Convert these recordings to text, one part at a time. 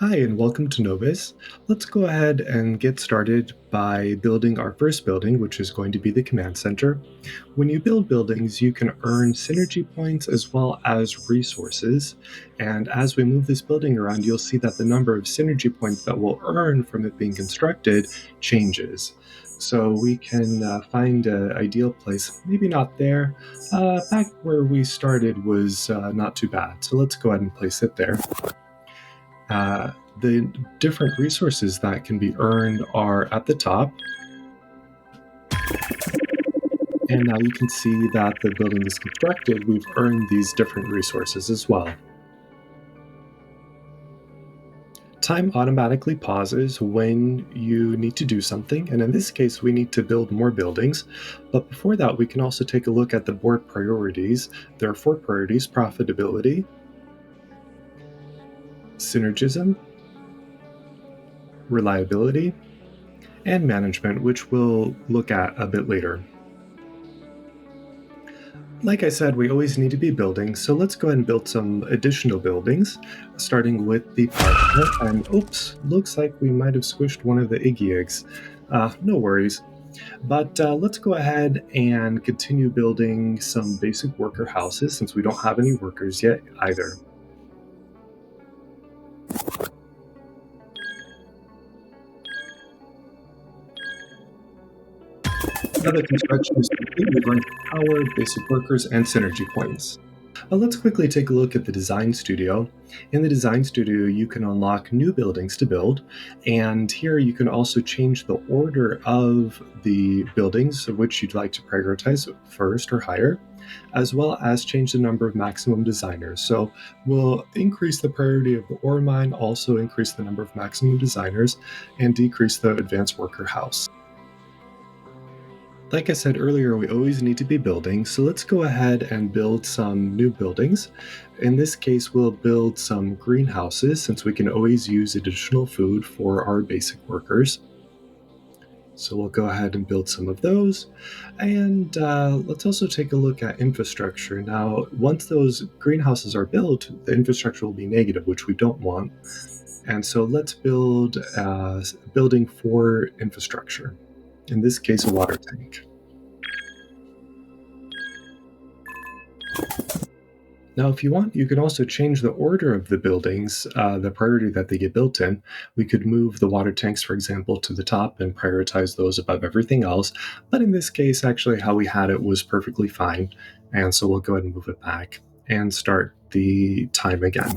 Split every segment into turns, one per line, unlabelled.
Hi, and welcome to Novus. Let's go ahead and get started by building our first building, which is going to be the command center. When you build buildings, you can earn synergy points as well as resources. And as we move this building around, you'll see that the number of synergy points that we'll earn from it being constructed changes. So we can find an ideal place, maybe not there. Back where we started was not too bad. So let's go ahead and place it there. The different resources that can be earned are at the top. And now you can see that the building is constructed. We've earned these different resources as well. Time automatically pauses when you need to do something, and in this case, we need to build more buildings. But before that, we can also take a look at the board priorities. There are 4 priorities: profitability, synergism, reliability, and management, which we'll look at a bit later. Like I said, we always need to be building, so let's go ahead and build some additional buildings, starting with the power plant. And oops, looks like we might have squished one of the Iggy eggs. No worries. But let's go ahead and continue building some basic worker houses since we don't have any workers yet either. Now that construction is complete, we've earned power, basic workers, and synergy points. Let's quickly take a look at the design studio. In the design studio, you can unlock new buildings to build, and here you can also change the order of the buildings which you'd like to prioritize first or higher, as well as change the number of maximum designers. So we'll increase the priority of the ore mine, also increase the number of maximum designers, and decrease the advanced worker house. Like I said earlier, we always need to be building, so let's go ahead and build some new buildings. In this case, we'll build some greenhouses since we can always use additional food for our basic workers. So we'll go ahead and build some of those. And let's also take a look at infrastructure. Now, once those greenhouses are built, the infrastructure will be negative, which we don't want. And so let's build a building for infrastructure. In this case, a water tank. Now, if you want, you can also change the order of the buildings, the priority that they get built in. We could move the water tanks, for example, to the top and prioritize those above everything else. But in this case, actually, how we had it was perfectly fine. And so we'll go ahead and move it back and start the time again.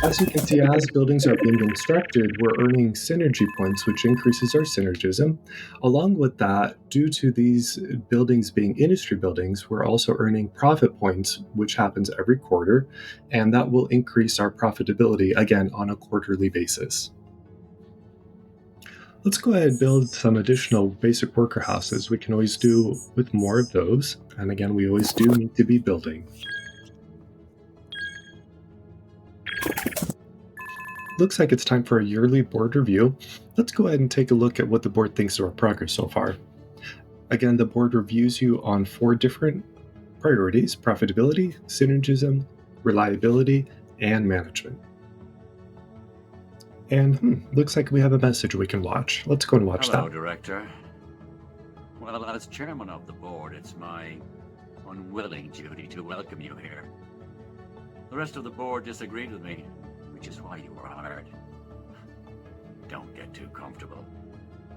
As you can see, as buildings are being constructed, we're earning synergy points, which increases our synergism. Along with that, due to these buildings being industry buildings, we're also earning profit points, which happens every quarter, and that will increase our profitability, again, on a quarterly basis. Let's go ahead and build some additional basic worker houses. We can always do with more of those, and again, we always do need to be building. Looks like it's time for a yearly board review. Let's go ahead and take a look at what the board thinks of our progress so far. Again, the board reviews you on 4 different priorities: profitability, synergism, reliability, and management. And looks like we have a message we can watch. Let's go and watch
Hello,
that.
Director. Well, as chairman of the board, it's my unwilling duty to welcome you here. The rest of the board disagreed with me, which is why you were hired. Don't get too comfortable.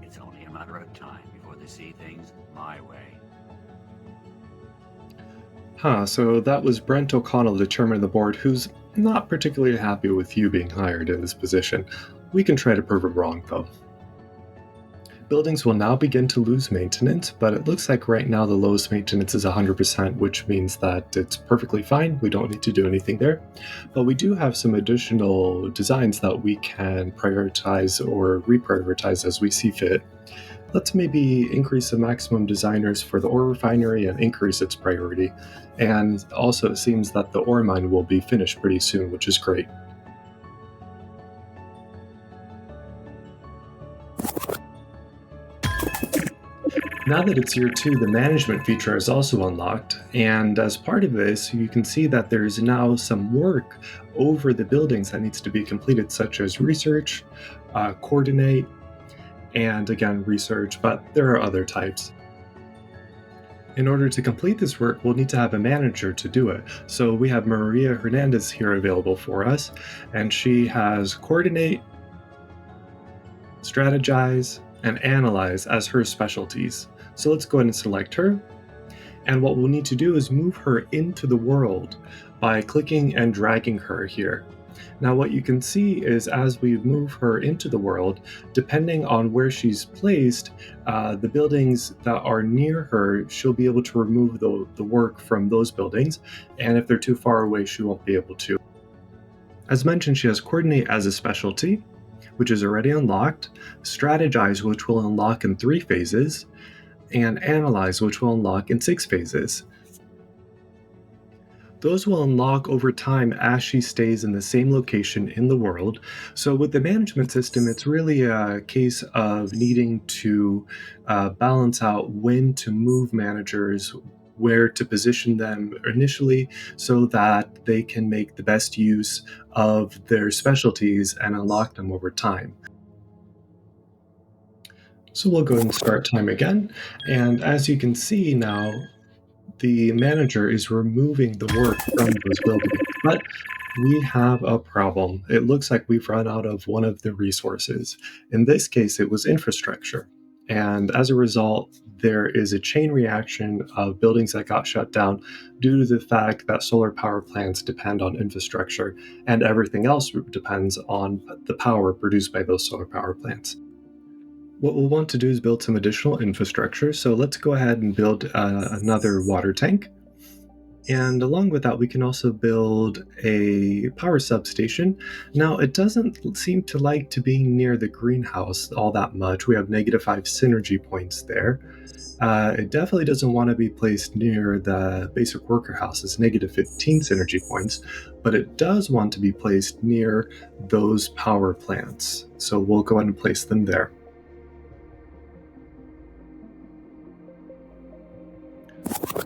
It's only a matter of time before they see things my way.
So that was Brent O'Connell, the chairman of the board, who's not particularly happy with you being hired in this position. We can try to prove him wrong, though. Buildings will now begin to lose maintenance, but it looks like right now the lowest maintenance is 100%, which means that it's perfectly fine. We don't need to do anything there. But we do have some additional designs that we can prioritize or reprioritize as we see fit. Let's maybe increase the maximum designers for the ore refinery and increase its priority. And also it seems that the ore mine will be finished pretty soon, which is great. Now that it's year two, the management feature is also unlocked, and as part of this, you can see that there's now some work over the buildings that needs to be completed, such as research, coordinate, and again, research, but there are other types. In order to complete this work, we'll need to have a manager to do it. So we have Maria Hernandez here available for us, and she has coordinate, strategize, and analyze as her specialties. So let's go ahead and select her. And what we'll need to do is move her into the world by clicking and dragging her here. Now, what you can see is as we move her into the world, depending on where she's placed, the buildings that are near her, she'll be able to remove the work from those buildings. And if they're too far away, she won't be able to. As mentioned, she has coordinate as a specialty, which is already unlocked, strategize, which will unlock in 3 phases, and analyze, which will unlock in 6 phases. Those will unlock over time as she stays in the same location in the world. So with the management system, it's really a case of needing to balance out when to move managers, where to position them initially so that they can make the best use of their specialties and unlock them over time. So we'll go ahead and start time again. And as you can see now, the manager is removing the work from those buildings, but we have a problem. It looks like we've run out of one of the resources. In this case, it was infrastructure. And as a result, there is a chain reaction of buildings that got shut down due to the fact that solar power plants depend on infrastructure, and everything else depends on the power produced by those solar power plants. What we'll want to do is build some additional infrastructure. So let's go ahead and build another water tank. And along with that, we can also build a power substation. Now, it doesn't seem to like to be near the greenhouse all that much. We have -5 synergy points there. It definitely doesn't want to be placed near the basic worker house. It's -15 synergy points, but it does want to be placed near those power plants. So we'll go ahead and place them there.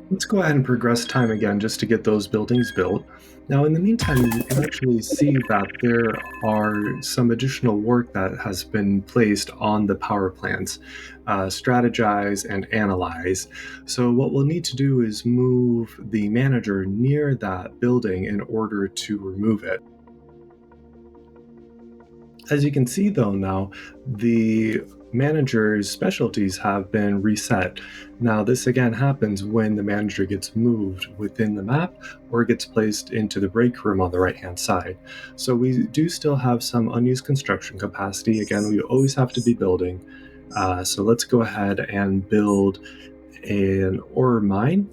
Let's go ahead and progress time again just to get those buildings built. Now, in the meantime, you can actually see that there are some additional work that has been placed on the power plants, strategize and analyze. So what we'll need to do is move the manager near that building in order to remove it. As you can see though now, the manager's specialties have been reset. Now this again happens when the manager gets moved within the map or gets placed into the break room on the right hand side. So we do still have some unused construction capacity. Again, we always have to be building. So let's go ahead and build an ore mine.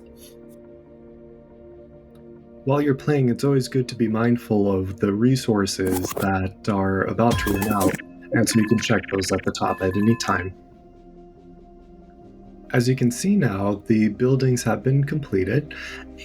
While you're playing, it's always good to be mindful of the resources that are about to run out, and so you can check those at the top at any time. As you can see now, the buildings have been completed,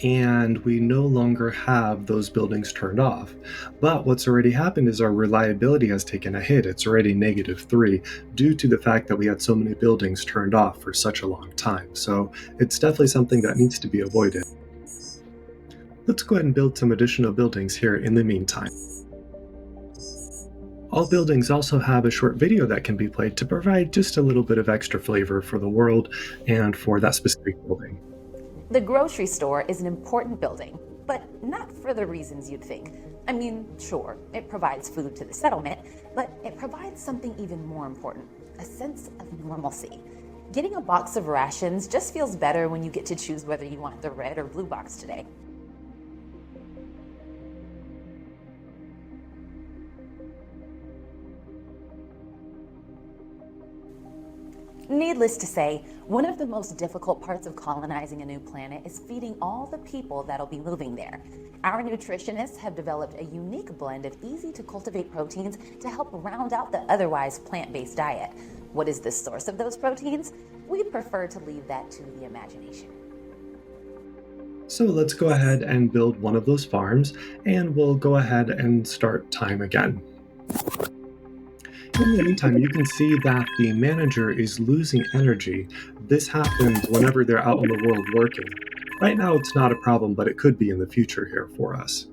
and we no longer have those buildings turned off. But what's already happened is our reliability has taken a hit. It's already -3 due to the fact that we had so many buildings turned off for such a long time. So it's definitely something that needs to be avoided. Let's go ahead and build some additional buildings here in the meantime. All buildings also have a short video that can be played to provide just a little bit of extra flavor for the world and for that specific building.
The grocery store is an important building, but not for the reasons you'd think. I mean, sure, it provides food to the settlement, but it provides something even more important, a sense of normalcy. Getting a box of rations just feels better when you get to choose whether you want the red or blue box today. Needless to say, one of the most difficult parts of colonizing a new planet is feeding all the people that'll be moving there. Our nutritionists have developed a unique blend of easy-to-cultivate proteins to help round out the otherwise plant-based diet. What is the source of those proteins? We prefer to leave that to the imagination.
So let's go ahead and build one of those farms, and we'll go ahead and start time again. In the meantime, you can see that the manager is losing energy This happens whenever they're out in the world working. Right now, it's not a problem, but it could be in the future here for us.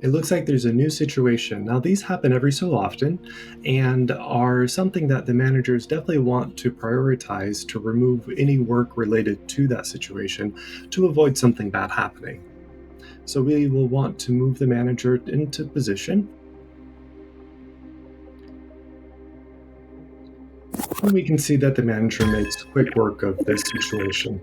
It looks like there's a new situation. Now, these happen every so often and are something that the managers definitely want to prioritize to remove any work related to that situation to avoid something bad happening. So, we will want to move the manager into position. And we can see that the manager makes quick work of this situation.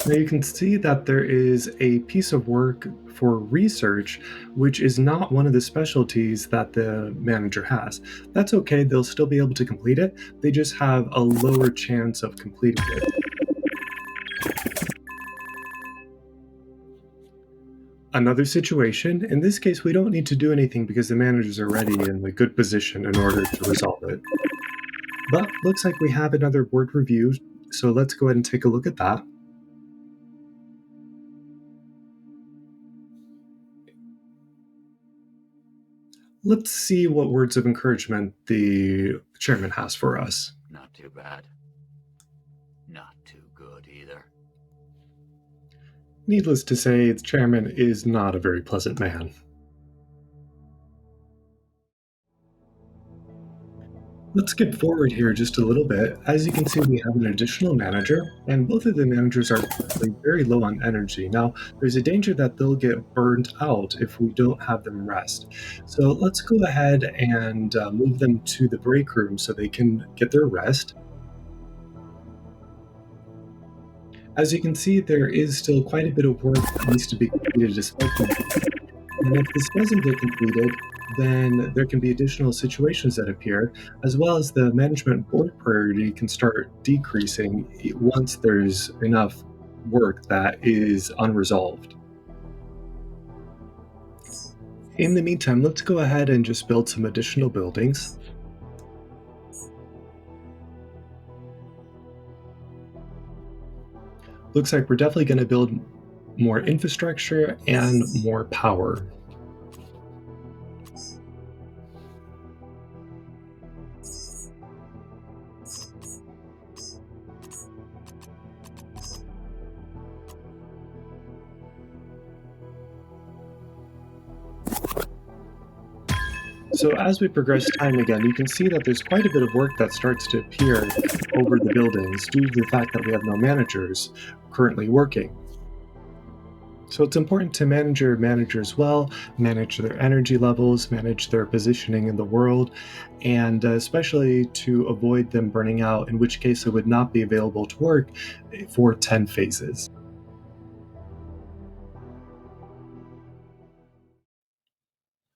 Now you can see that there is a piece of work for research, which is not one of the specialties that the manager has. That's okay, they'll still be able to complete it. They just have a lower chance of completing it. Another situation, in this case, we don't need to do anything because the manager's already in a good position in order to resolve it. But looks like we have another board review, so let's go ahead and take a look at that. Let's see what words of encouragement the chairman has for us.
Not too bad. Not too good either.
Needless to say, the chairman is not a very pleasant man. Let's skip forward here just a little bit. As you can see, we have an additional manager, and both of the managers are currently very low on energy. Now, there's a danger that they'll get burned out if we don't have them rest. So let's go ahead and move them to the break room so they can get their rest. As you can see, there is still quite a bit of work that needs to be completed despite that. And if this doesn't get completed, then there can be additional situations that appear, as well as the management board priority can start decreasing once there's enough work that is unresolved. In the meantime, let's go ahead and just build some additional buildings. Looks like we're definitely going to build more infrastructure and more power. So as we progress time again, you can see that there's quite a bit of work that starts to appear over the buildings due to the fact that we have no managers currently working. So it's important to manage your managers well, manage their energy levels, manage their positioning in the world, and especially to avoid them burning out, in which case it would not be available to work for 10 phases.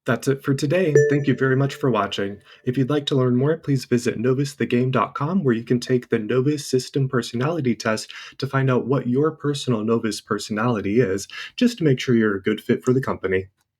That's it for today. Thank you very much for watching. If you'd like to learn more, please visit novusthegame.com, where you can take the Novus System Personality Test to find out what your personal Novus personality is, just to make sure you're a good fit for the company.